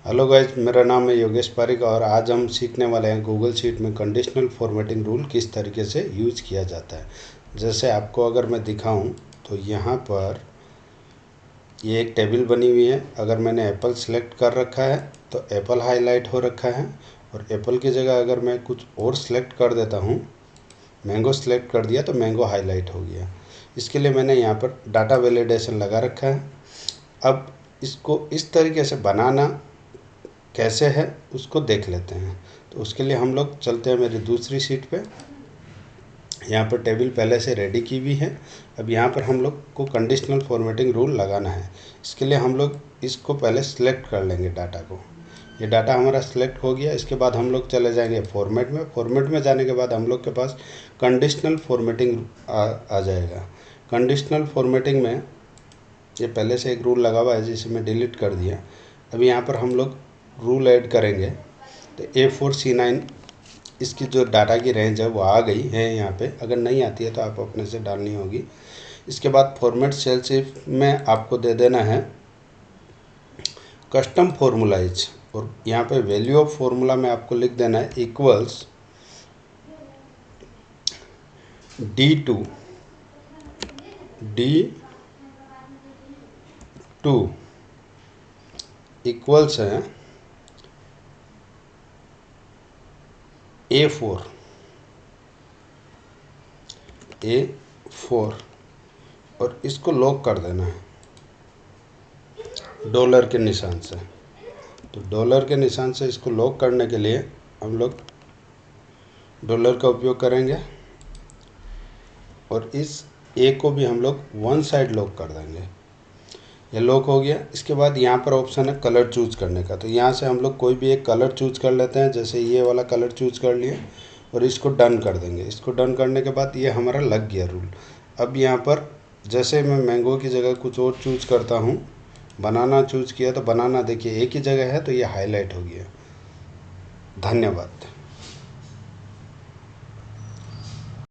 Hello guys, मेरा नाम है योगेश पारिक और आज हम सीखने वाले हैं गूगल शीट में कंडीशनल फॉर्मेटिंग रूल किस तरीके से यूज किया जाता है। जैसे आपको अगर मैं दिखाऊं तो यहाँ पर ये एक टेबल बनी हुई है। अगर मैंने एप्पल सेलेक्ट कर रखा है तो एप्पल हाईलाइट हो रखा है, और एप्पल की जगह अगर मैं कुछ और सेलेक्ट कर देता हूँ, मैंगो सेलेक्ट कर दिया तो मैंगो हाईलाइट हो गया। इसके लिए मैंने यहाँ पर डाटा वैलिडेशन लगा रखा है। अब इसको इस तरीके से बनाना कैसे है उसको देख लेते हैं। तो उसके लिए हम लोग चलते हैं मेरी दूसरी शीट पे। यहाँ पर टेबल पहले से रेडी की हुई है। अब यहाँ पर हम लोग को कंडीशनल फॉर्मेटिंग रूल लगाना है। इसके लिए हम लोग इसको पहले सिलेक्ट कर लेंगे डाटा को। ये डाटा हमारा सिलेक्ट हो गया। इसके बाद हम लोग चले जाएंगे फॉर्मेट में। फॉर्मेट में जाने के बाद हम लोग के पास कंडीशनल फॉर्मेटिंग आ जाएगा। कंडीशनल फॉर्मेटिंग में ये पहले से एक रूल लगा हुआ है जिसे मैं डिलीट कर दिया। अभी यहाँ पर हम लोग रूल ऐड करेंगे। तो A4 C9 इसकी जो डाटा की रेंज है वो आ गई है यहाँ पे। अगर नहीं आती है तो आप अपने से डालनी होगी। इसके बाद फॉर्मेट सेल शिफ्ट में आपको दे देना है कस्टम फॉर्मूलाइज, और यहाँ पे वैल्यू ऑफ फॉर्मूला में आपको लिख देना है इक्वल्स D2 इक्वल्स है A4 और इसको लॉक कर देना है डॉलर के निशान से। तो डॉलर के निशान से इसको लॉक करने के लिए हम लोग डॉलर का उपयोग करेंगे, और इस ए को भी हम लोग वन साइड लॉक कर देंगे। ये लॉक हो गया। इसके बाद यहाँ पर ऑप्शन है कलर चूज करने का। तो यहाँ से हम लोग कोई भी एक कलर चूज कर लेते हैं। जैसे ये वाला कलर चूज कर लिए और इसको डन कर देंगे। इसको डन करने के बाद ये हमारा लग गया रूल। अब यहाँ पर जैसे मैं मैंगो की जगह कुछ और चूज करता हूँ, बनाना चूज किया तो बनाना देखिए एक ही जगह है तो ये हाईलाइट हो गया। धन्यवाद।